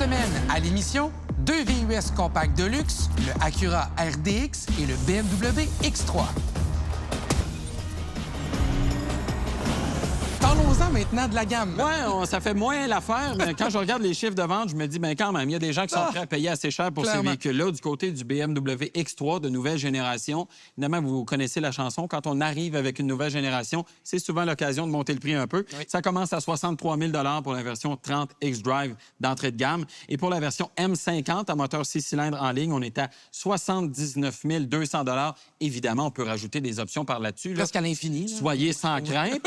semaine à l'émission, 2 VUS compacts de luxe, le Acura RDX et le BMW X3. Parlons-en maintenant de la gamme. Oui, ça fait moins l'affaire, mais quand je regarde les chiffres de vente, je me dis, bien quand même, il y a des gens qui sont prêts à payer assez cher pour ces véhicules-là. Du côté du BMW X3 de nouvelle génération, évidemment, vous connaissez la chanson. Quand on arrive avec une nouvelle génération, c'est souvent l'occasion de monter le prix un peu. Oui. Ça commence à 63 000 pour la version 30 X-Drive d'entrée de gamme. Et pour la version M50 à moteur 6 cylindres en ligne, on est à 79 200 $. Évidemment, on peut rajouter des options par là-dessus. Presque à l'infini. Soyez sans crainte.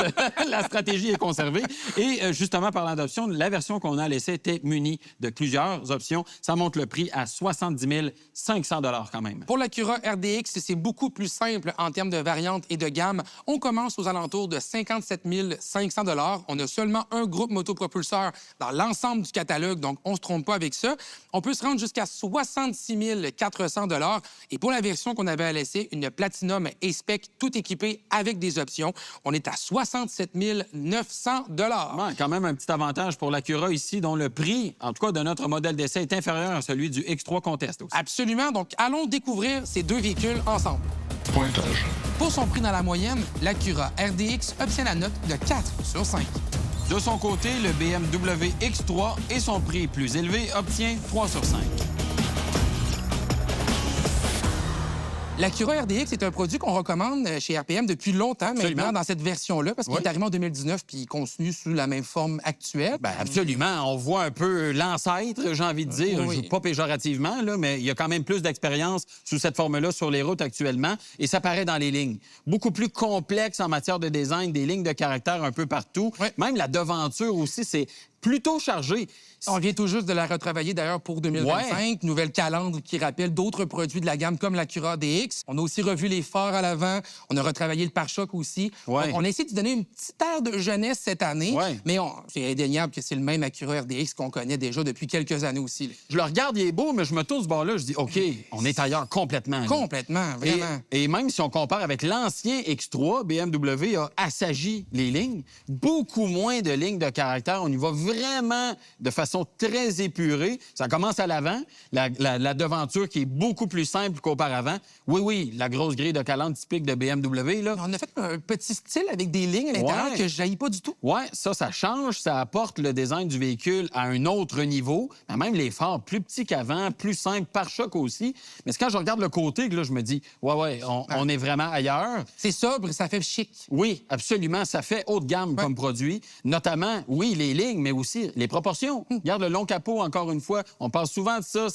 La stratégie est conservée. Et justement, parlant d'options, la version qu'on a à l'essai était munie de plusieurs options. Ça monte le prix à 70 500 $ quand même. Pour l'Acura RDX, c'est beaucoup plus simple en termes de variantes et de gamme. On commence aux alentours de 57 500 $. On a seulement un groupe motopropulseur dans l'ensemble du catalogue, donc on ne se trompe pas avec ça. On peut se rendre jusqu'à 66 400 $. Et pour la version qu'on avait à l'essai, une Platinum E-Spec, tout équipé avec des options, on est à 67 900 $. Ouais, quand même un petit avantage pour l'Acura ici, dont le prix, en tout cas de notre modèle d'essai, est inférieur à celui du X3 Contest aussi. Absolument. Donc, allons découvrir ces deux véhicules ensemble. Pointage. Pour son prix dans la moyenne, l'Acura RDX obtient la note de 4 sur 5. De son côté, le BMW X3 et son prix plus élevé obtient 3 sur 5. L'Acura RDX est un produit qu'on recommande chez RPM depuis longtemps maintenant dans cette version-là, parce qu'il est arrivé en 2019 puis il continue sous la même forme actuelle. Bien, absolument. On voit un peu l'ancêtre, j'ai envie de dire. Oui. Pas péjorativement, là, mais il y a quand même plus d'expérience sous cette forme-là sur les routes actuellement et ça paraît dans les lignes. Beaucoup plus complexe en matière de design, des lignes de caractère un peu partout. Oui. Même la devanture aussi, c'est plutôt chargé. On vient tout juste de la retravailler d'ailleurs pour 2025. Nouvelle calandre qui rappelle d'autres produits de la gamme comme l'Acura DX. On a aussi revu les phares à l'avant. On a retravaillé le pare-choc aussi. Donc, on a essayé de donner une petite aire de jeunesse cette année. Mais c'est indéniable que c'est le même Acura RDX qu'on connaît déjà depuis quelques années aussi. Là. Je le regarde, il est beau, mais je me tourne ce bord-là, je dis, OK, on est ailleurs complètement. Là. Complètement, vraiment. Et même si on compare avec l'ancien X3, BMW a assagi les lignes. Beaucoup moins de lignes de caractère. On y va vraiment de façon très épurée. Ça commence à l'avant, la devanture qui est beaucoup plus simple qu'auparavant. Oui, la grosse grille de calandre typique de BMW. Là. On a fait un petit style avec des lignes à l'intérieur que je jaillis pas du tout. Oui, ça change, ça apporte le design du véhicule à un autre niveau. Même les phares plus petits qu'avant, plus simples, pare-choc aussi. Mais c'est quand je regarde le côté que là, je me dis, on est vraiment ailleurs. C'est sobre, ça fait chic. Oui, absolument. Ça fait haut de gamme comme produit. Notamment, oui, les lignes, mais aussi les proportions. Regarde le long capot, encore une fois. On parle souvent de ça.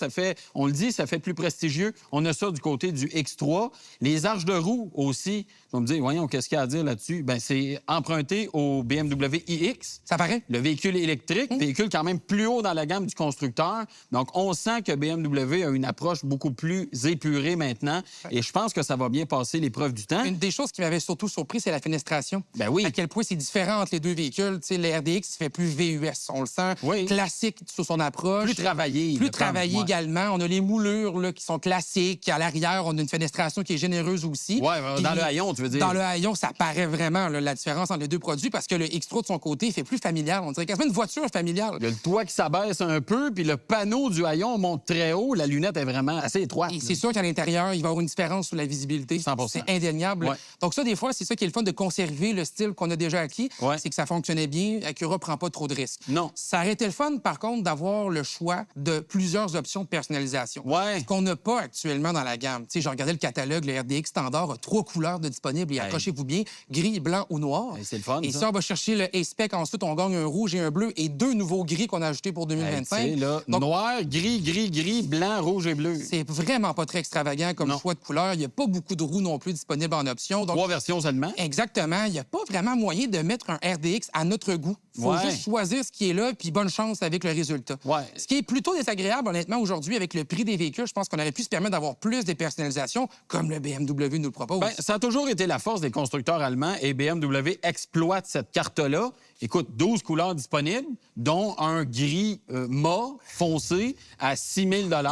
On le dit, ça fait plus prestigieux. On a ça du côté du X3. Les arches de roue aussi. Je vais me dire, voyons, qu'est-ce qu'il y a à dire là-dessus? Bien, c'est emprunté au BMW iX. Ça paraît. Le véhicule électrique, véhicule quand même plus haut dans la gamme du constructeur. Donc, on sent que BMW a une approche beaucoup plus épurée maintenant. Et je pense que ça va bien passer l'épreuve du temps. Une des choses qui m'avait surtout surpris, c'est la fenestration. Ben oui. À quel point c'est différent entre les deux véhicules. Tu sais, le RDX fait plus VUS. On le sent classique sur son approche. Plus travaillé. Plus travaillé également. On a les moulures là, qui sont classiques. À l'arrière, on a une fenestration qui est généreuse aussi. Oui, dans le haillon, tu veux dire. Dans le haillon, ça paraît vraiment là, la différence entre les deux produits parce que le X3 de son côté, il fait plus familial. On dirait quasiment une voiture familiale. Il y a le toit qui s'abaisse un peu, puis le panneau du haillon monte très haut. La lunette est vraiment assez étroite. Et c'est sûr qu'à l'intérieur, il va y avoir une différence sur la visibilité. 100%. C'est indéniable. Ouais. Donc ça, des fois, c'est ça qui est le fun de conserver le style qu'on a déjà acquis. C'est que ça fonctionnait bien. Acura prend pas trop de risques. Non. Ça aurait été le fun, par contre, d'avoir le choix de plusieurs options de personnalisation. Ce qu'on n'a pas actuellement dans la gamme. Tu sais, j'ai regardé le catalogue, le RDX standard a 3 couleurs de disponibles et accrochez-vous bien, gris, blanc ou noir. C'est le fun, et ça, on va chercher le A-Spec. Ensuite, on gagne un rouge et un bleu et 2 nouveaux gris qu'on a ajoutés pour 2025. Là, donc, noir, gris, blanc, rouge et bleu. C'est vraiment pas très extravagant comme choix de couleur. Il n'y a pas beaucoup de roues non plus disponibles en option. Donc, 3 versions seulement. Exactement. Il n'y a pas vraiment moyen de mettre un RDX à notre goût. Il faut juste choisir ce qui est là, puis bonne chance avec le résultat. Ce qui est plutôt désagréable, honnêtement, aujourd'hui, avec le prix des véhicules, je pense qu'on aurait pu se permettre d'avoir plus de personnalisation, comme le BMW nous le propose. Bien, ça a toujours été la force des constructeurs allemands et BMW exploite cette carte-là. Écoute, 12 couleurs disponibles, dont un gris mat foncé à 6 000 $.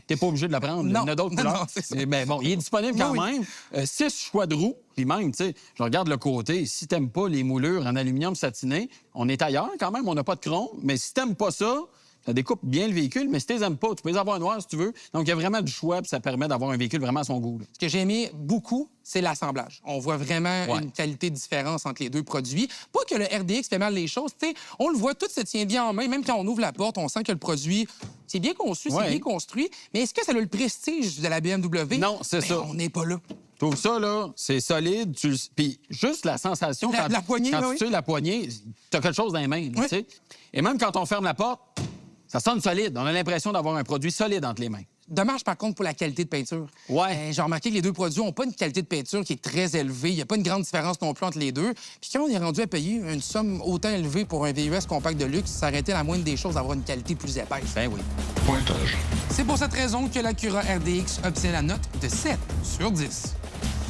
T'es pas obligé de la prendre. Non. Il y en a d'autres couleurs. Non, c'est ça. Mais bon, il est disponible quand même. 6 choix de roues. Puis même, tu sais, je regarde le côté. Si t'aimes pas les moulures en aluminium satiné, on est ailleurs quand même. On n'a pas de chrome. Mais si t'aimes pas ça, Ça découpe bien le véhicule, mais si tu les aimes pas, tu peux les avoir noirs si tu veux. Donc, il y a vraiment du choix, puis ça permet d'avoir un véhicule vraiment à son goût. Là. Ce que j'ai aimé beaucoup, c'est l'assemblage. On voit vraiment une qualité de différence entre les deux produits. Pas que le RDX fait mal les choses, tu sais, on le voit, tout se tient bien en main. Même quand on ouvre la porte, on sent que le produit, c'est bien conçu, c'est bien construit. Mais est-ce que ça a le prestige de la BMW? Non, c'est ça. On n'est pas là. Je trouve ça, là, c'est solide. Puis juste la sensation... La poignée, quand tu tires la poignée, t'as quelque chose dans les mains, tu sais. Et même quand on ferme la porte, ça sonne solide. On a l'impression d'avoir un produit solide entre les mains. Dommage, par contre, pour la qualité de peinture. J'ai remarqué que les deux produits n'ont pas une qualité de peinture qui est très élevée. Il n'y a pas une grande différence non plus entre les deux. Puis quand on est rendu à payer une somme autant élevée pour un VUS compact de luxe, ça aurait été la moindre des choses d'avoir une qualité plus épaisse. Ben oui. Pointage. C'est pour cette raison que l'Acura RDX obtient la note de 7 sur 10.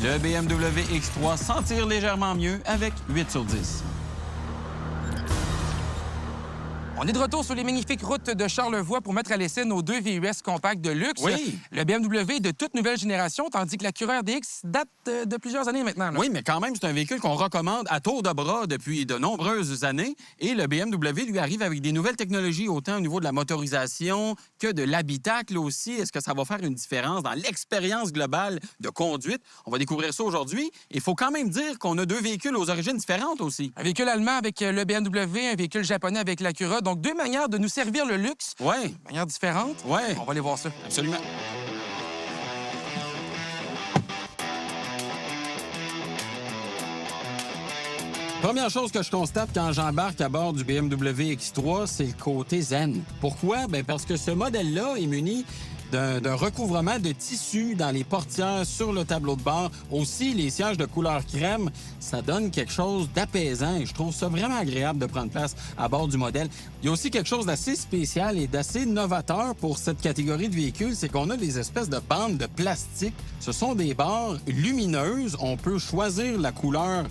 Le BMW X3 s'en tire légèrement mieux avec 8 sur 10. On est de retour sur les magnifiques routes de Charlevoix pour mettre à l'essai nos deux VUS compacts de luxe. Oui. Le BMW est de toute nouvelle génération, tandis que l'Acura RDX date de plusieurs années maintenant. Là. Oui, mais quand même, c'est un véhicule qu'on recommande à tour de bras depuis de nombreuses années. Et le BMW, lui, arrive avec des nouvelles technologies, autant au niveau de la motorisation que de l'habitacle aussi. Est-ce que ça va faire une différence dans l'expérience globale de conduite? On va découvrir ça aujourd'hui. Il faut quand même dire qu'on a deux véhicules aux origines différentes aussi. Un véhicule allemand avec le BMW, un véhicule japonais avec l'Acura. Donc, deux manières de nous servir le luxe. Oui. De manière différente. Oui. On va aller voir ça. Absolument. Première chose que je constate quand j'embarque à bord du BMW X3, c'est le côté zen. Pourquoi? Bien parce que ce modèle-là est muni d'un recouvrement de tissu dans les portières, sur le tableau de bord. Aussi, les sièges de couleur crème, ça donne quelque chose d'apaisant et je trouve ça vraiment agréable de prendre place à bord du modèle. Il y a aussi quelque chose d'assez spécial et d'assez novateur pour cette catégorie de véhicules, c'est qu'on a des espèces de bandes de plastique. Ce sont des barres lumineuses. On peut choisir la couleur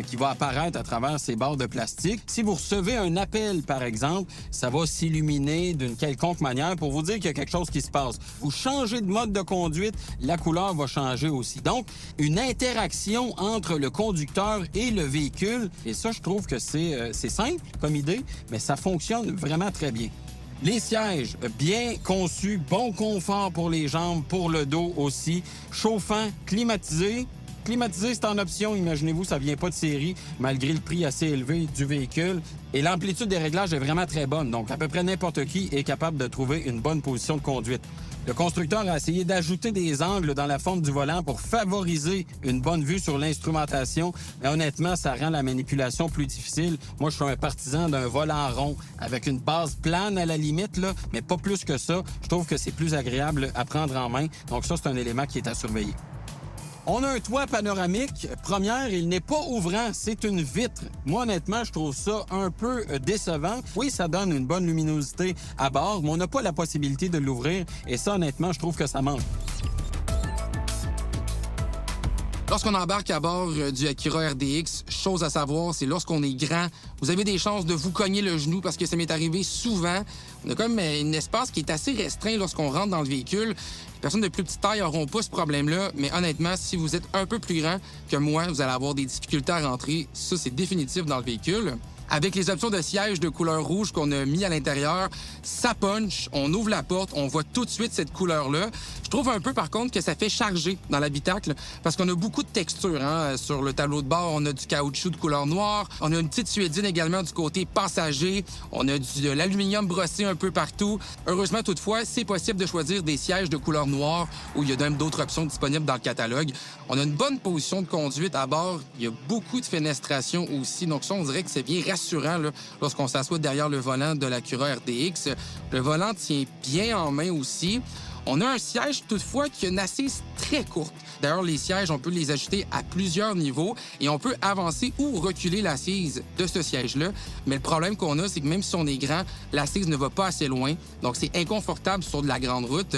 qui va apparaître à travers ces barres de plastique. Si vous recevez un appel, par exemple, ça va s'illuminer d'une quelconque manière pour vous dire qu'il y a quelque chose qui se passe. Vous changez de mode de conduite, la couleur va changer aussi. Donc, une interaction entre le conducteur et le véhicule. Et ça, je trouve que c'est simple comme idée, mais ça fonctionne vraiment très bien. Les sièges, bien conçus, bon confort pour les jambes, pour le dos aussi, chauffant, climatisé. Climatisé, c'est en option. Imaginez-vous, ça vient pas de série, malgré le prix assez élevé du véhicule. Et l'amplitude des réglages est vraiment très bonne. Donc, à peu près n'importe qui est capable de trouver une bonne position de conduite. Le constructeur a essayé d'ajouter des angles dans la forme du volant pour favoriser une bonne vue sur l'instrumentation. Mais honnêtement, ça rend la manipulation plus difficile. Moi, je suis un partisan d'un volant rond avec une base plane à la limite, là, mais pas plus que ça. Je trouve que c'est plus agréable à prendre en main. Donc ça, c'est un élément qui est à surveiller. On a un toit panoramique. Première, il n'est pas ouvrant, c'est une vitre. Moi, honnêtement, je trouve ça un peu décevant. Oui, ça donne une bonne luminosité à bord, mais on n'a pas la possibilité de l'ouvrir. Et ça, honnêtement, je trouve que ça manque. Lorsqu'on embarque à bord du Acura RDX, chose à savoir, c'est lorsqu'on est grand, vous avez des chances de vous cogner le genou parce que ça m'est arrivé souvent. On a comme un espace qui est assez restreint lorsqu'on rentre dans le véhicule. Les personnes de plus petite taille n'auront pas ce problème-là, mais honnêtement, si vous êtes un peu plus grand que moi, vous allez avoir des difficultés à rentrer. Ça, c'est définitif dans le véhicule. Avec les options de siège de couleur rouge qu'on a mis à l'intérieur, ça punch, on ouvre la porte, on voit tout de suite cette couleur-là. Je trouve un peu, par contre, que ça fait charger dans l'habitacle parce qu'on a beaucoup de textures. Hein? Sur le tableau de bord, on a du caoutchouc de couleur noire. On a une petite suédine également du côté passager. On a de l'aluminium brossé un peu partout. Heureusement, toutefois, c'est possible de choisir des sièges de couleur noire où il y a même d'autres options disponibles dans le catalogue. On a une bonne position de conduite à bord. Il y a beaucoup de fenestration aussi. Donc ça, on dirait que c'est bien rassurant là, lorsqu'on s'assoit derrière le volant de l'Acura RDX. Le volant tient bien en main aussi. On a un siège, toutefois, qui a une assise très courte. D'ailleurs, les sièges, on peut les ajuster à plusieurs niveaux et on peut avancer ou reculer l'assise de ce siège-là. Mais le problème qu'on a, c'est que même si on est grand, l'assise ne va pas assez loin. Donc, c'est inconfortable sur de la grande route.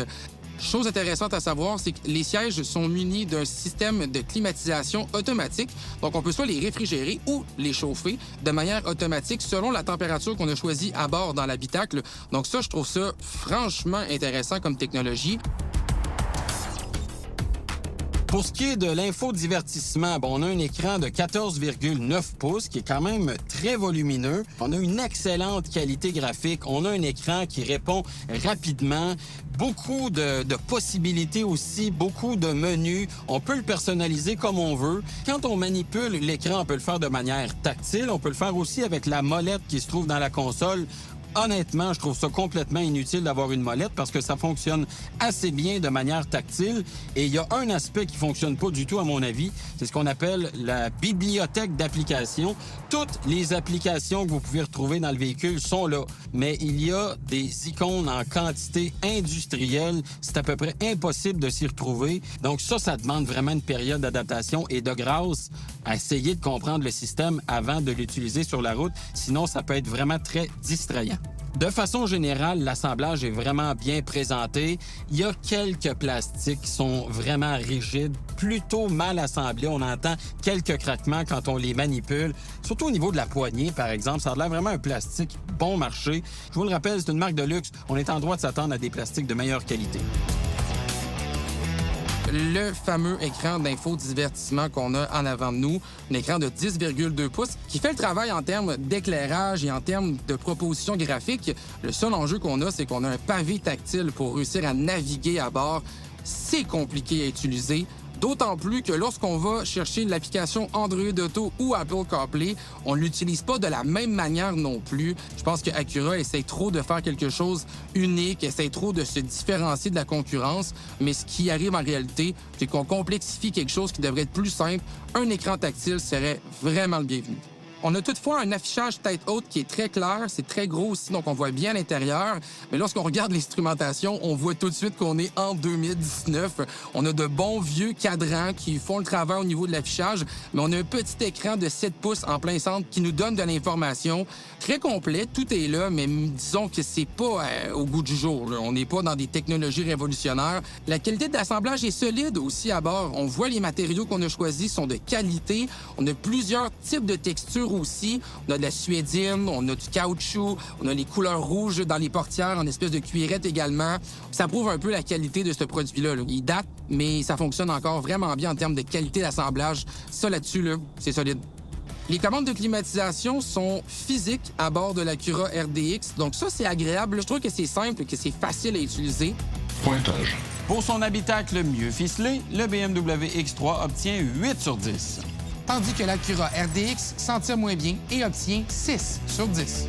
Chose intéressante à savoir, c'est que les sièges sont munis d'un système de climatisation automatique. Donc, on peut soit les réfrigérer ou les chauffer de manière automatique selon la température qu'on a choisie à bord dans l'habitacle. Donc ça, je trouve ça franchement intéressant comme technologie. Pour ce qui est de l'infodivertissement, on a un écran de 14,9 pouces qui est quand même très volumineux. On a une excellente qualité graphique. On a un écran qui répond rapidement. Beaucoup de possibilités aussi, beaucoup de menus. On peut le personnaliser comme on veut. Quand on manipule l'écran, on peut le faire de manière tactile. On peut le faire aussi avec la molette qui se trouve dans la console. Honnêtement, je trouve ça complètement inutile d'avoir une molette parce que ça fonctionne assez bien de manière tactile. Et il y a un aspect qui fonctionne pas du tout, à mon avis. C'est ce qu'on appelle la bibliothèque d'applications. Toutes les applications que vous pouvez retrouver dans le véhicule sont là. Mais il y a des icônes en quantité industrielle. C'est à peu près impossible de s'y retrouver. Donc ça demande vraiment une période d'adaptation et de grâce à essayer de comprendre le système avant de l'utiliser sur la route. Sinon, ça peut être vraiment très distrayant. De façon générale, l'assemblage est vraiment bien présenté. Il y a quelques plastiques qui sont vraiment rigides, plutôt mal assemblés. On entend quelques craquements quand on les manipule. Surtout au niveau de la poignée, par exemple. Ça a l'air vraiment un plastique bon marché. Je vous le rappelle, c'est une marque de luxe. On est en droit de s'attendre à des plastiques de meilleure qualité. Le fameux écran d'infodivertissement qu'on a en avant de nous, un écran de 10,2 pouces qui fait le travail en termes d'éclairage et en termes de propositions graphiques. Le seul enjeu qu'on a, c'est qu'on a un pavé tactile pour réussir à naviguer à bord. C'est compliqué à utiliser. D'autant plus que lorsqu'on va chercher l'application Android Auto ou Apple CarPlay, on ne l'utilise pas de la même manière non plus. Je pense que Acura essaie trop de faire quelque chose unique, essaie trop de se différencier de la concurrence, mais ce qui arrive en réalité, c'est qu'on complexifie quelque chose qui devrait être plus simple. Un écran tactile serait vraiment le bienvenu. On a toutefois un affichage tête haute qui est très clair, c'est très gros aussi, donc on voit bien l'intérieur. Mais lorsqu'on regarde l'instrumentation, on voit tout de suite qu'on est en 2019. On a de bons vieux cadrans qui font le travail au niveau de l'affichage, mais on a un petit écran de 7 pouces en plein centre qui nous donne de l'information. Très complet, tout est là, mais disons que c'est pas au goût du jour, là. On n'est pas dans des technologies révolutionnaires. La qualité de l'assemblage est solide aussi à bord. On voit les matériaux qu'on a choisis sont de qualité. On a plusieurs types de textures aussi. On a de la suédine, on a du caoutchouc, on a les couleurs rouges dans les portières en espèce de cuirette également. Ça prouve un peu la qualité de ce produit-là, là. Il date, mais ça fonctionne encore vraiment bien en termes de qualité d'assemblage. Ça, là-dessus, là, c'est solide. Les commandes de climatisation sont physiques à bord de l'Acura RDX. Donc ça, c'est agréable. Je trouve que c'est simple, que c'est facile à utiliser. Pointage. Pour son habitacle mieux ficelé, le BMW X3 obtient 8 sur 10. Tandis que l'Acura RDX s'en tire moins bien et obtient 6 sur 10.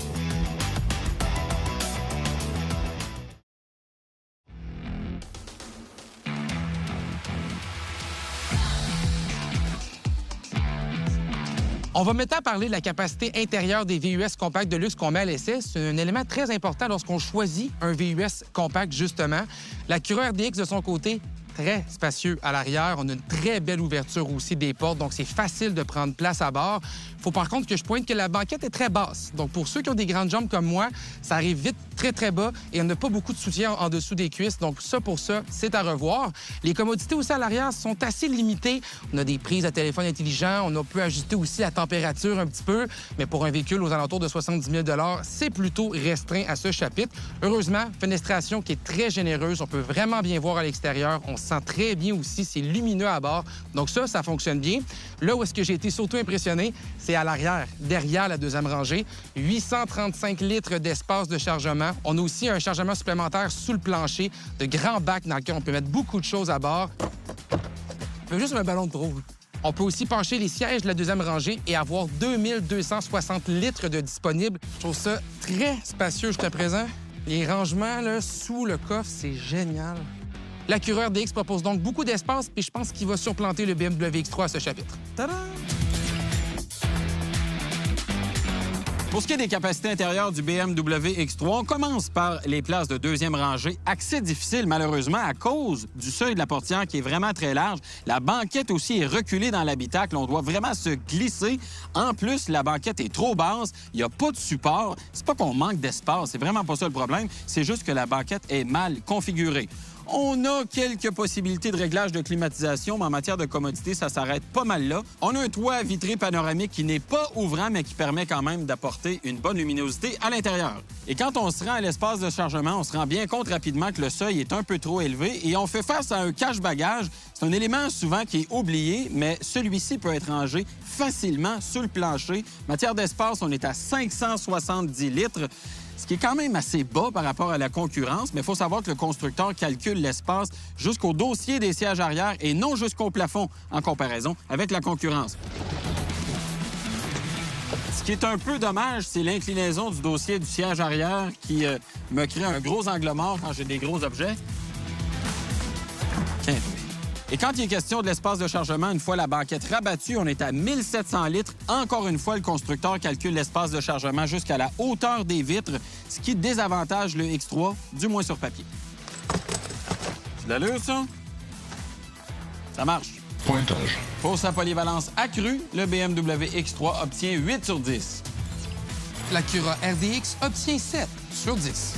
On va maintenant parler de la capacité intérieure des VUS compacts de luxe qu'on met à l'essai. C'est un élément très important lorsqu'on choisit un VUS compact, justement. L'Acura RDX, de son côté, très spacieux à l'arrière. On a une très belle ouverture aussi des portes, donc c'est facile de prendre place à bord. Il faut par contre que je pointe que la banquette est très basse. Donc pour ceux qui ont des grandes jambes comme moi, ça arrive vite très, très bas et on n'a pas beaucoup de soutien en dessous des cuisses. Donc ça, pour ça, c'est à revoir. Les commodités aussi à l'arrière sont assez limitées. On a des prises à téléphone intelligent. On a pu ajuster aussi la température un petit peu. Mais pour un véhicule aux alentours de 70 000 $, c'est plutôt restreint à ce chapitre. Heureusement, fenestration qui est très généreuse. On peut vraiment bien voir à l'extérieur. On se sent très bien aussi. C'est lumineux à bord. Donc ça fonctionne bien. Là où est-ce que j'ai été surtout impressionné, c'est à l'arrière, derrière la deuxième rangée. 835 litres d'espace de chargement. On a aussi un chargement supplémentaire sous le plancher, de grands bacs dans lesquels on peut mettre beaucoup de choses à bord. Juste un ballon de trop. On peut aussi pencher les sièges de la deuxième rangée et avoir 2260 litres de disponibles. Je trouve ça très spacieux jusqu'à présent. Les rangements là, sous le coffre, c'est génial. L'Acura RDX propose donc beaucoup d'espace, puis je pense qu'il va surplanter le BMW X3 à ce chapitre. Tada! Pour ce qui est des capacités intérieures du BMW X3, on commence par les places de deuxième rangée. Accès difficile, malheureusement, à cause du seuil de la portière qui est vraiment très large. La banquette aussi est reculée dans l'habitacle. On doit vraiment se glisser. En plus, la banquette est trop basse. Il n'y a pas de support. C'est pas qu'on manque d'espace. C'est vraiment pas ça le problème. C'est juste que la banquette est mal configurée. On a quelques possibilités de réglage de climatisation, mais en matière de commodité, ça s'arrête pas mal là. On a un toit vitré panoramique qui n'est pas ouvrant, mais qui permet quand même d'apporter une bonne luminosité à l'intérieur. Et quand on se rend à l'espace de chargement, on se rend bien compte rapidement que le seuil est un peu trop élevé et on fait face à un cache-bagage. C'est un élément souvent qui est oublié, mais celui-ci peut être rangé facilement sous le plancher. En matière d'espace, on est à 570 litres. Ce qui est quand même assez bas par rapport à la concurrence, mais il faut savoir que le constructeur calcule l'espace jusqu'au dossier des sièges arrière et non jusqu'au plafond en comparaison avec la concurrence. Ce qui est un peu dommage, c'est l'inclinaison du dossier du siège arrière qui me crée un gros angle mort quand j'ai des gros objets. Et quand il est question de l'espace de chargement, une fois la banquette rabattue, on est à 1700 litres. Encore une fois, le constructeur calcule l'espace de chargement jusqu'à la hauteur des vitres, ce qui désavantage le X3, du moins sur papier. C'est de l'allure, ça? Ça marche. Pointage. Pour sa polyvalence accrue, le BMW X3 obtient 8 sur 10. L'Acura RDX obtient 7 sur 10.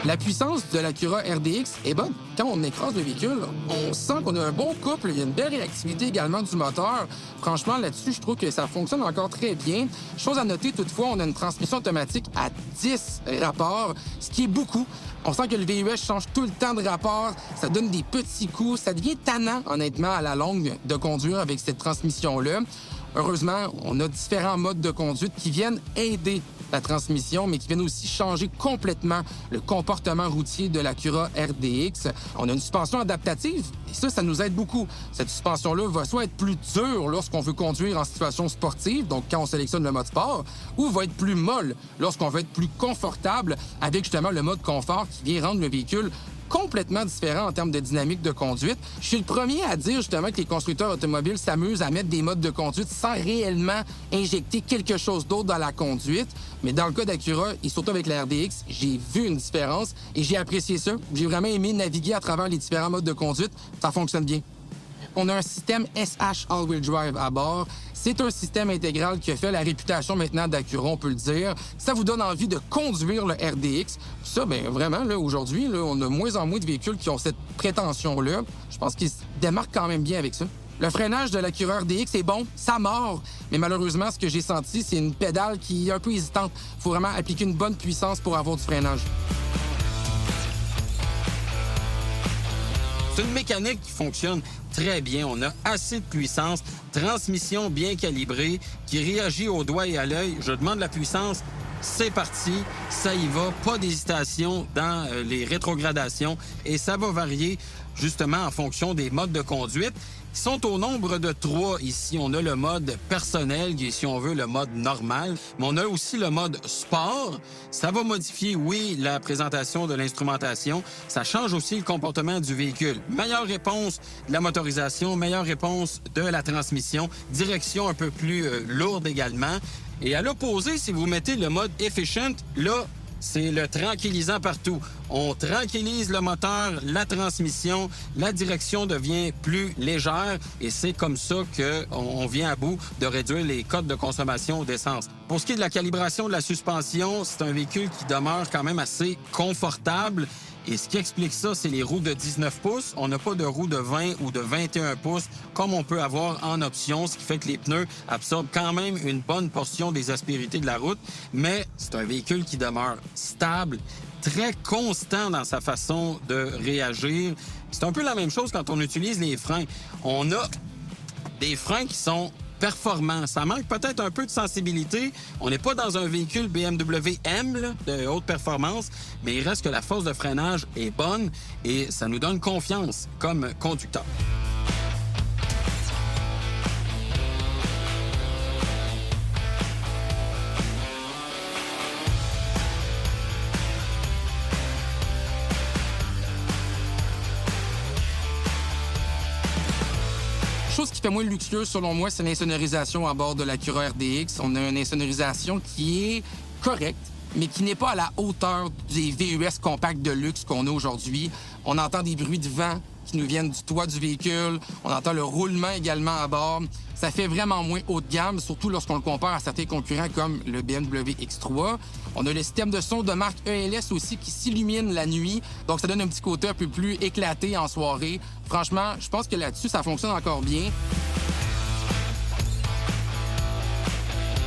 La puissance de l'Acura RDX est bonne. Quand on écrase le véhicule, on sent qu'on a un bon couple. Il y a une belle réactivité également du moteur. Franchement, là-dessus, je trouve que ça fonctionne encore très bien. Chose à noter, toutefois, on a une transmission automatique à 10 rapports, ce qui est beaucoup. On sent que le VUS change tout le temps de rapport. Ça donne des petits coups. Ça devient tannant, honnêtement, à la longue, de conduire avec cette transmission-là. Heureusement, on a différents modes de conduite qui viennent aider la transmission, mais qui viennent aussi changer complètement le comportement routier de l'Acura RDX. On a une suspension adaptative, et ça nous aide beaucoup. Cette suspension-là va soit être plus dure lorsqu'on veut conduire en situation sportive, donc quand on sélectionne le mode sport, ou va être plus molle lorsqu'on veut être plus confortable avec justement le mode confort qui vient rendre le véhicule complètement différent en termes de dynamique de conduite. Je suis le premier à dire justement que les constructeurs automobiles s'amusent à mettre des modes de conduite sans réellement injecter quelque chose d'autre dans la conduite. Mais dans le cas d'Acura, et surtout avec la RDX, j'ai vu une différence et j'ai apprécié ça. J'ai vraiment aimé naviguer à travers les différents modes de conduite. Ça fonctionne bien. On a un système SH All-Wheel Drive à bord. C'est un système intégral qui a fait la réputation maintenant d'Acura, on peut le dire. Ça vous donne envie de conduire le RDX. Ça, bien vraiment, là, aujourd'hui, là, on a moins en moins de véhicules qui ont cette prétention-là. Je pense qu'ils se démarquent quand même bien avec ça. Le freinage de l'Acura RDX est bon, ça mord. Mais malheureusement, ce que j'ai senti, c'est une pédale qui est un peu hésitante. Il faut vraiment appliquer une bonne puissance pour avoir du freinage. C'est une mécanique qui fonctionne très bien. On a assez de puissance, transmission bien calibrée, qui réagit au doigt et à l'œil. Je demande la puissance, c'est parti, ça y va, pas d'hésitation dans les rétrogradations et ça va varier justement en fonction des modes de conduite. Ils sont au nombre de 3 ici. On a le mode personnel, qui est, si on veut, le mode normal. Mais on a aussi le mode sport. Ça va modifier, oui, la présentation de l'instrumentation. Ça change aussi le comportement du véhicule. Meilleure réponse de la motorisation, meilleure réponse de la transmission. Direction un peu plus lourde également. Et à l'opposé, si vous mettez le mode efficient, là, c'est le tranquillisant partout. On tranquillise le moteur, la transmission, la direction devient plus légère et c'est comme ça qu'on vient à bout de réduire les cotes de consommation d'essence. Pour ce qui est de la calibration de la suspension, c'est un véhicule qui demeure quand même assez confortable. Et ce qui explique ça, c'est les roues de 19 pouces. On n'a pas de roues de 20 ou de 21 pouces comme on peut avoir en option, ce qui fait que les pneus absorbent quand même une bonne portion des aspérités de la route. Mais c'est un véhicule qui demeure stable, très constant dans sa façon de réagir. C'est un peu la même chose quand on utilise les freins. On a des freins qui sont performant. Ça manque peut-être un peu de sensibilité. On n'est pas dans un véhicule BMW M là, de haute performance, mais il reste que la force de freinage est bonne et ça nous donne confiance comme conducteur. Chose qui fait moins luxueux, selon moi, c'est l'insonorisation à bord de l'Acura RDX. On a une insonorisation qui est correcte, mais qui n'est pas à la hauteur des VUS compacts de luxe qu'on a aujourd'hui. On entend des bruits de vent qui nous viennent du toit du véhicule. On entend le roulement également à bord. Ça fait vraiment moins haut de gamme, surtout lorsqu'on le compare à certains concurrents comme le BMW X3. On a le système de son de marque ELS aussi qui s'illumine la nuit, donc ça donne un petit côté un peu plus éclaté en soirée. Franchement, je pense que là-dessus, ça fonctionne encore bien.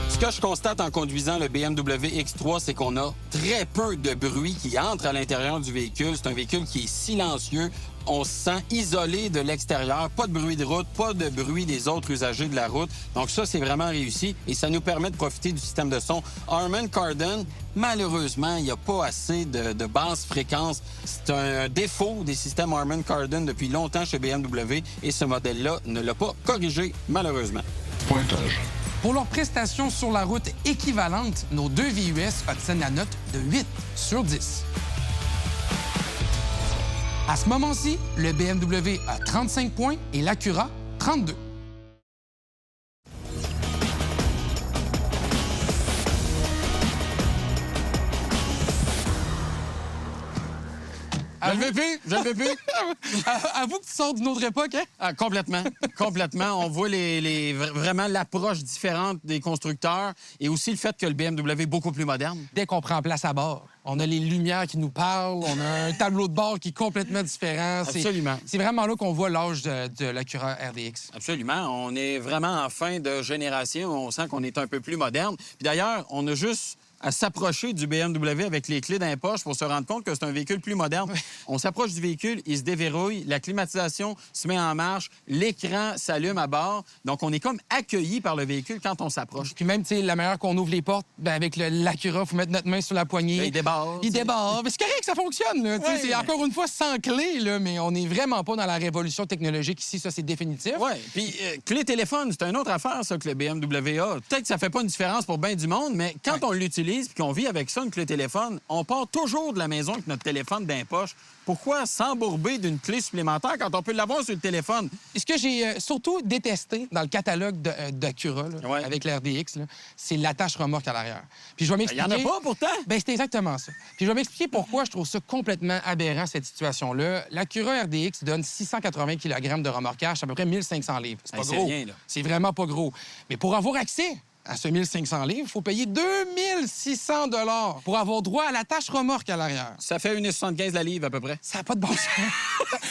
Ce que je constate en conduisant le BMW X3, c'est qu'on a très peu de bruit qui entre à l'intérieur du véhicule. C'est un véhicule qui est silencieux. On se sent isolé de l'extérieur. Pas de bruit de route, pas de bruit des autres usagers de la route. Donc ça, c'est vraiment réussi et ça nous permet de profiter du système de son Harman Kardon. Malheureusement, il n'y a pas assez de basses fréquences. C'est un défaut des systèmes Harman Kardon depuis longtemps chez BMW et ce modèle-là ne l'a pas corrigé, malheureusement. Pointage. Pour leurs prestations sur la route équivalentes, nos deux VUS obtiennent la note de 8 sur 10. À ce moment-ci, le BMW a 35 points et l'Acura, 32. Je le fais plus. Avoue que tu sors d'une autre époque, hein? Ah, complètement. On voit vraiment l'approche différente des constructeurs et aussi le fait que le BMW est beaucoup plus moderne. Dès qu'on prend place à bord, on a les lumières qui nous parlent, on a un tableau de bord qui est complètement différent. Absolument. C'est vraiment là qu'on voit l'âge de l'Acura RDX. Absolument. On est vraiment en fin de génération. On sent qu'on est un peu plus moderne. Puis d'ailleurs, on a juste à s'approcher du BMW avec les clés dans les poches pour se rendre compte que c'est un véhicule plus moderne. On s'approche du véhicule, il se déverrouille, la climatisation se met en marche, l'écran s'allume à bord. Donc, on est comme accueilli par le véhicule quand on s'approche. Puis même, tu sais, la manière qu'on ouvre les portes, ben avec l'Acura, il faut mettre notre main sur la poignée. Là, il débarre. Il débarre. Mais c'est correct, ça fonctionne. Là. Ouais, C'est encore une fois sans clé, là, mais on n'est vraiment pas dans la révolution technologique ici. Ça, c'est définitif. Oui. Puis, clé téléphone, c'est une autre affaire, ça, que le BMW a. Peut-être que ça fait pas une différence pour bien du monde, mais quand on l'utilise puis qu'on vit avec ça, une clé téléphone, on part toujours de la maison avec notre téléphone dans les poches. Pourquoi s'embourber d'une clé supplémentaire quand on peut l'avoir sur le téléphone? Et ce que j'ai surtout détesté dans le catalogue d'Acura, Ouais. avec l'RDX, c'est l'attache remorque à l'arrière. Puis je vais m'expliquer... Il n'y en a pas, pourtant! Ben, c'est exactement ça. Puis je vais m'expliquer pourquoi je trouve ça complètement aberrant, cette situation-là. L'Acura RDX donne 680 kg de remorquage, c'est à peu près 1500 livres. C'est pas C'est gros. rien, là. C'est vraiment pas gros. Mais pour avoir accès à ce 1500 livres, il faut payer 2600 $ pour avoir droit à l'attache remorque à l'arrière. Ça fait 1,75 la livre, à peu près. Ça n'a pas de bon sens.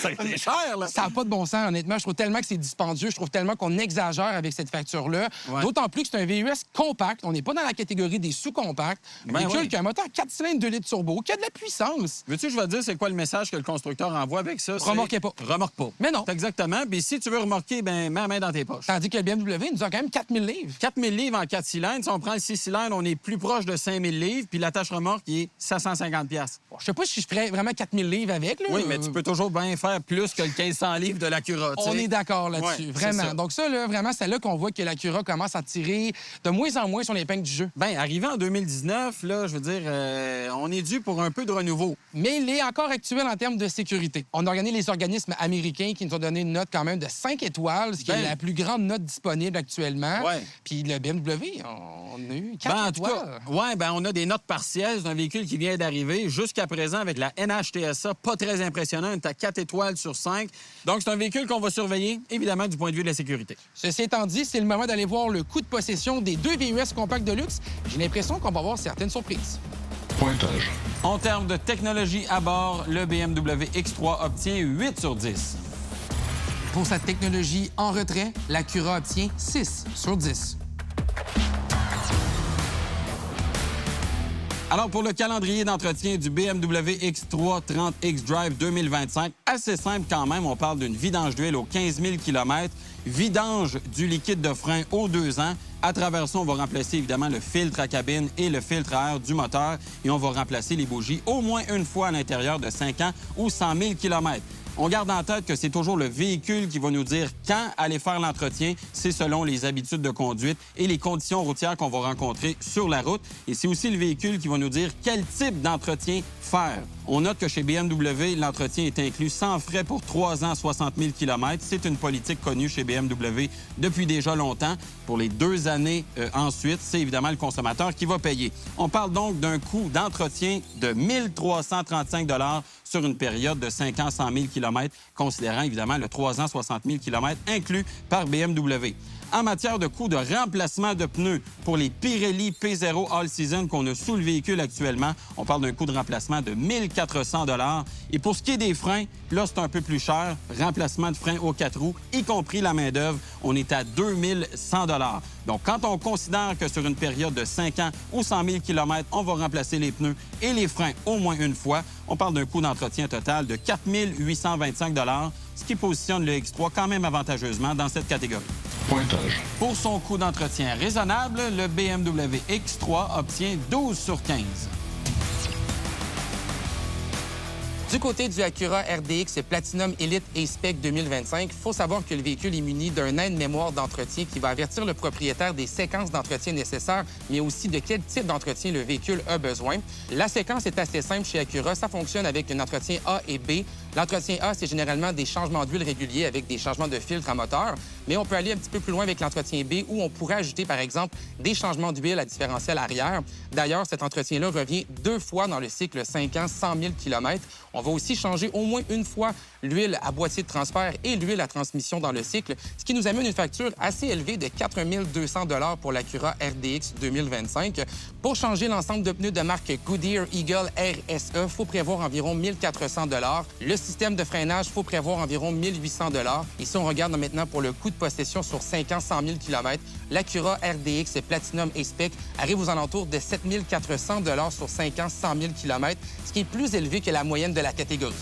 C'est cher, là! Ça n'a pas de bon sens, honnêtement. Je trouve tellement que c'est dispendieux. Je trouve tellement qu'on exagère avec cette facture-là. Ouais. D'autant plus que c'est un VUS compact. On n'est pas dans la catégorie des sous-compacts. Un Ben véhicule oui. qui a un moteur 4 cylindres 2 litres turbo, qui a de la puissance. Veux-tu que je vais te dire c'est quoi le message que le constructeur envoie avec ça? C'est Remorquez pas. Remorque pas. Mais non. C'est exactement. Puis si tu veux remorquer, ben mets la main dans tes poches. Tandis que le BMW nous a quand même 4000 livres. 4000 livres en 4 cylindres. Si on prend le 6 cylindres, on est plus proche de 5000 livres. Puis l'attache remorque, il est 750 $. Bon, je sais pas si je ferais vraiment 4000 livres avec. Là. Oui, mais tu peux toujours bien faire plus que le 1500 livres de l'Acura. tu sais. On est d'accord là-dessus, Ouais, vraiment. c'est ça. Donc ça, là, vraiment, c'est là qu'on voit que l'Acura commence à tirer de moins en moins sur l'épingle du jeu. Bien, arrivé en 2019, là, je veux dire, on est dû pour un peu de renouveau. Mais il est encore actuel en termes de sécurité. On a regardé les organismes américains qui nous ont donné une note quand même de 5 étoiles, ce qui est la plus grande note disponible actuellement. Ouais. Puis le BMW, on a eu 4 Ben, en tout étoiles. cas, ouais, ben, on a des notes partielles. C'est un véhicule qui vient d'arriver. Jusqu'à présent, avec la NHTSA, pas très impressionnant. On est à 4 étoiles sur 5. Donc, c'est un véhicule qu'on va surveiller, évidemment, du point de vue de la sécurité. Ceci étant dit, c'est le moment d'aller voir le coût de possession des deux VUS compacts de luxe. J'ai l'impression qu'on va avoir certaines surprises. Pointage. En termes de technologie à bord, le BMW X3 obtient 8 sur 10. Pour sa technologie en retrait, l'Acura obtient 6 sur 10. Alors, pour le calendrier d'entretien du BMW X3 30 X-Drive 2025, assez simple quand même. On parle d'une vidange d'huile aux 15 000 km, vidange du liquide de frein aux 2 ans. À travers ça, on va remplacer évidemment le filtre à cabine et le filtre à air du moteur et on va remplacer les bougies au moins une fois à l'intérieur de 5 ans ou 100 000 km. On garde en tête que c'est toujours le véhicule qui va nous dire quand aller faire l'entretien. C'est selon les habitudes de conduite et les conditions routières qu'on va rencontrer sur la route. Et c'est aussi le véhicule qui va nous dire quel type d'entretien faire. On note que chez BMW, l'entretien est inclus sans frais pour 3 ans, 60 000 km. C'est une politique connue chez BMW depuis déjà longtemps. Pour les 2 années ensuite, c'est évidemment le consommateur qui va payer. On parle donc d'un coût d'entretien de 1 335 $ sur une période de 5 ans, 100 000 km, considérant évidemment le 3 ans, 60 000 km inclus par BMW. En matière de coût de remplacement de pneus pour les Pirelli P0 All Season qu'on a sous le véhicule actuellement, on parle d'un coût de remplacement de 1 400 $. Et pour ce qui est des freins, là, c'est un peu plus cher. Remplacement de freins aux 4 roues, y compris la main-d'œuvre, on est à 2 100 $. Donc, quand on considère que sur une période de 5 ans ou 100 000 km, on va remplacer les pneus et les freins au moins une fois, on parle d'un coût d'entretien total de 4 825 $, ce qui positionne le X3 quand même avantageusement dans cette catégorie. Pointage. Pour son coût d'entretien raisonnable, le BMW X3 obtient 12 sur 15. Du côté du Acura RDX Platinum Elite A-Spec 2025, il faut savoir que le véhicule est muni d'un aide-mémoire d'entretien qui va avertir le propriétaire des séquences d'entretien nécessaires, mais aussi de quel type d'entretien le véhicule a besoin. La séquence est assez simple chez Acura. Ça fonctionne avec un entretien A et B. L'entretien A, c'est généralement des changements d'huile réguliers avec des changements de filtre à moteur, mais on peut aller un petit peu plus loin avec l'entretien B où on pourrait ajouter, par exemple, des changements d'huile à différentiel arrière. D'ailleurs, cet entretien-là revient 2 fois dans le cycle 5 ans, 100 000 km. On va aussi changer au moins une fois l'huile à boîtier de transfert et l'huile à transmission dans le cycle, ce qui nous amène une facture assez élevée de 4 200 $ pour l'Acura RDX 2025. Pour changer l'ensemble de pneus de marque Goodyear Eagle RSE, il faut prévoir environ 1 400 $. Le système de freinage, il faut prévoir environ 1 800 $. Et si on regarde maintenant pour le coût de possession sur 5 ans, 100 000 km, l'Acura RDX Platinum A-Spec arrive aux alentours de 7 400 $ sur 5 ans, 100 000 km, ce qui est plus élevé que la moyenne de la catégorie.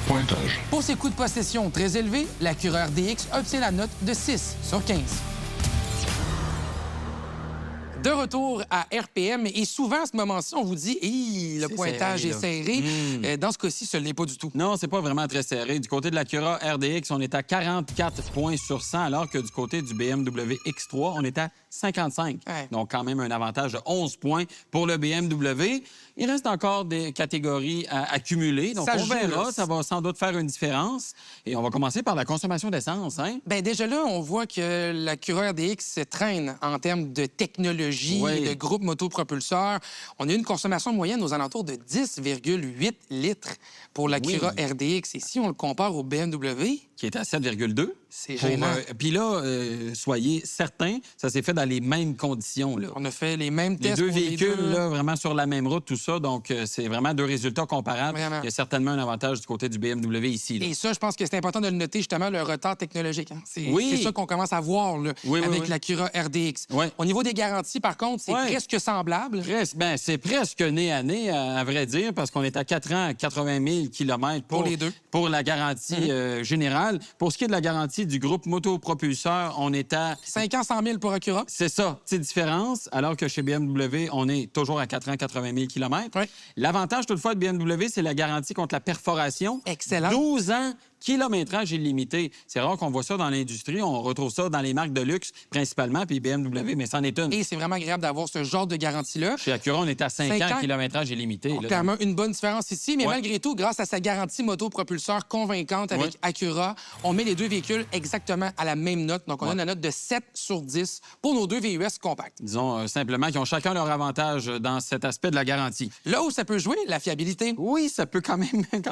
Pointage. Pour ses coûts de possession très élevés, l'Acura RDX obtient la note de 6 sur 15. De retour à RPM, et souvent à ce moment-ci, on vous dit le pointage est serré. Dans ce cas-ci, ce n'est pas du tout. Non, c'est pas vraiment très serré. Du côté de l'Acura RDX, on est à 44 points sur 100, alors que du côté du BMW X3, on est à 55. Ouais. Donc, quand même un avantage de 11 points pour le BMW. Il reste encore des catégories à accumuler. Donc, Ça on joue, verra. là. Ça va sans doute faire une différence. Et on va commencer par la consommation d'essence, hein? Bien, déjà là, on voit que l'Acura RDX se traîne en termes de technologie et de groupe motopropulseur. On a une consommation moyenne aux alentours de 10,8 litres pour l'Acura RDX. Et si on le compare au BMW, Qui est à 7,2. c'est gênant. Puis là, soyez certains, ça s'est fait dans les mêmes conditions, là. On a fait les mêmes Les tests deux pour véhicules, les deux. là, vraiment sur la même route, tout ça. Donc, c'est vraiment 2 résultats comparables. Vraiment. Il y a certainement un avantage du côté du BMW ici, là. Et ça, je pense que c'est important de le noter, justement, le retard technologique. Hein. C'est Oui. c'est ça qu'on commence à voir là, Oui, oui, avec oui. l'Acura RDX. Oui. Au niveau des garanties, par contre, c'est Oui. presque semblable. C'est presque nez à nez, à vrai dire, parce qu'on est à 4 ans à 80 000 km Pour les deux. pour la garantie générale. Pour ce qui est de la garantie du groupe motopropulseur, on est à... 5 ans, 100 000 pour Acura. C'est ça, petite différence, alors que chez BMW, on est toujours à 4 ans, 80 000 km. Oui. L'avantage, toutefois, de BMW, c'est la garantie contre la perforation. Excellent. 12 ans, kilométrage illimité. C'est rare qu'on voit ça dans l'industrie. On retrouve ça dans les marques de luxe, principalement, puis BMW, mais c'en est une. Et c'est vraiment agréable d'avoir ce genre de garantie-là. Chez Acura, on est à 5 5 ans, ans. kilométrage illimité. là. Clairement, une bonne différence ici, mais Ouais. malgré tout, grâce à sa garantie motopropulseur convaincante avec Ouais. Acura, on met les deux véhicules exactement à la même note. Donc, on a une note de 7 sur 10 pour nos deux VUS compacts. Disons simplement qu'ils ont chacun leur avantage dans cet aspect de la garantie. Là où ça peut jouer, la fiabilité. Oui, ça peut quand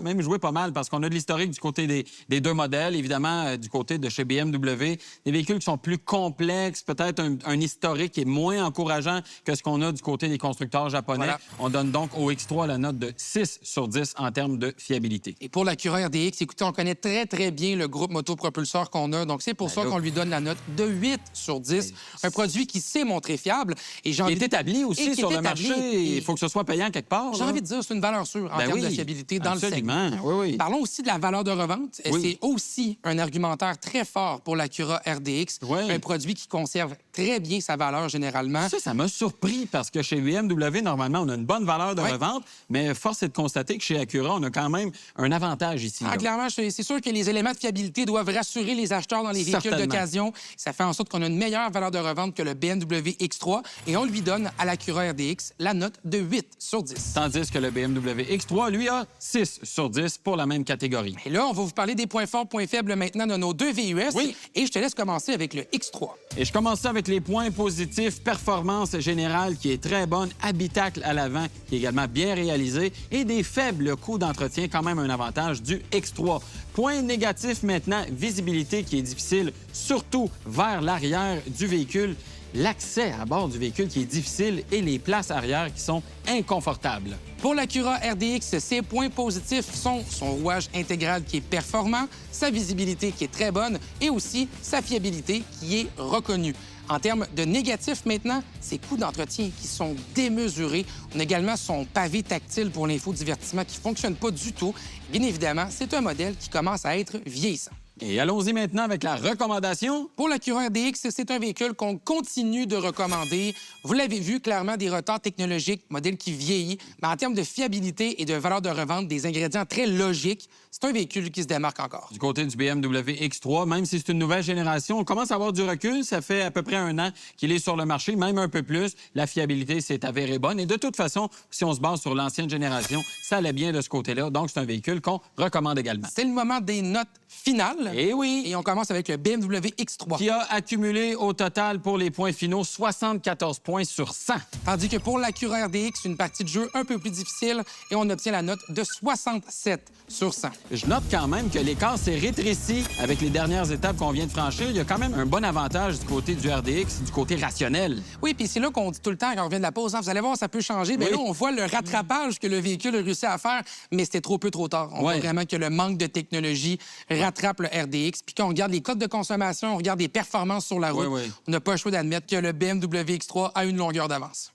même jouer pas mal parce qu'on a de l'historique du côté des deux modèles. Évidemment, du côté de chez BMW, des véhicules qui sont plus complexes, peut-être un historique qui est moins encourageant que ce qu'on a du côté des constructeurs japonais. Voilà. On donne donc au X3 la note de 6 sur 10 en termes de fiabilité. Et pour l'Acura RDX, écoutez, on connaît très, très bien le groupe motopropulseur qu'on a. Donc, c'est pour ça là. qu'on lui donne la note de 8 sur 10. Un produit qui s'est montré fiable. Et j'ai Qui envie est de- établi et aussi qui sur est le établi. marché. Et Il faut que ce soit payant quelque part. J'ai là. envie de dire, c'est une valeur sûre en Ben termes de oui, fiabilité dans le absolument. segment. Oui, oui. Parlons aussi de la valeur de revente. Oui. C'est aussi un argumentaire très fort pour l'Acura RDX. Oui. Un produit qui conserve très bien sa valeur généralement. Ça m'a surpris parce que chez BMW, normalement, on a une bonne valeur de Ouais. revente, mais force est de constater que chez Acura, on a quand même un avantage ici. Ah, là. clairement, c'est sûr que les éléments de fiabilité doivent rassurer les acheteurs dans les véhicules Certainement. d'occasion. Ça fait en sorte qu'on a une meilleure valeur de revente que le BMW X3 et on lui donne à l'Acura RDX la note de 8 sur 10. Tandis que le BMW X3, lui, a 6 sur 10 pour la même catégorie. Et là, on va vous parler des points forts, points faibles maintenant de nos deux VUS. Oui. Et je te laisse commencer avec le X3. Et je commence ça avec les points positifs. Performance générale qui est très bonne. Habitacle à l'avant qui est également bien réalisé. Et des faibles coûts d'entretien, quand même un avantage du X3. Point négatif maintenant, visibilité qui est difficile, surtout vers l'arrière du véhicule. L'accès à bord du véhicule qui est difficile et les places arrière qui sont inconfortables. Pour l'Acura RDX, ses points positifs sont son rouage intégral qui est performant, sa visibilité qui est très bonne et aussi sa fiabilité qui est reconnue. En termes de négatifs maintenant, ses coûts d'entretien qui sont démesurés. On a également son pavé tactile pour l'infodivertissement qui ne fonctionne pas du tout. Bien évidemment, c'est un modèle qui commence à être vieillissant. Et allons-y maintenant avec la recommandation. Pour l'Acura RDX, c'est un véhicule qu'on continue de recommander. Vous l'avez vu, clairement, des retards technologiques, modèle qui vieillit. Mais en termes de fiabilité et de valeur de revente, des ingrédients très logiques, c'est un véhicule qui se démarque encore. Du côté du BMW X3, même si c'est une nouvelle génération, on commence à avoir du recul. Ça fait à peu près 1 an qu'il est sur le marché, même un peu plus. La fiabilité s'est avérée bonne. Et de toute façon, si on se base sur l'ancienne génération, ça allait bien de ce côté-là. Donc, c'est un véhicule qu'on recommande également. C'est le moment des notes finales. Eh oui! Et on commence avec le BMW X3. Qui a accumulé au total pour les points finaux 74 points sur 100. Tandis que pour l'Acura RDX, une partie de jeu un peu plus difficile et on obtient la note de 67 sur 100. Je note quand même que l'écart s'est rétréci avec les dernières étapes qu'on vient de franchir. Il y a quand même un bon avantage du côté du RDX, du côté rationnel. Oui, puis c'est là qu'on dit tout le temps quand on revient de la pause, hein, vous allez voir, ça peut changer. Bien Oui. là, on voit le rattrapage que le véhicule a réussi à faire, mais c'était trop peu, trop tard. On voit vraiment que le manque de technologie rattrape le RDX. Puis quand on regarde les codes de consommation, on regarde les performances sur la route, on n'a pas le choix d'admettre que le BMW X3 a une longueur d'avance.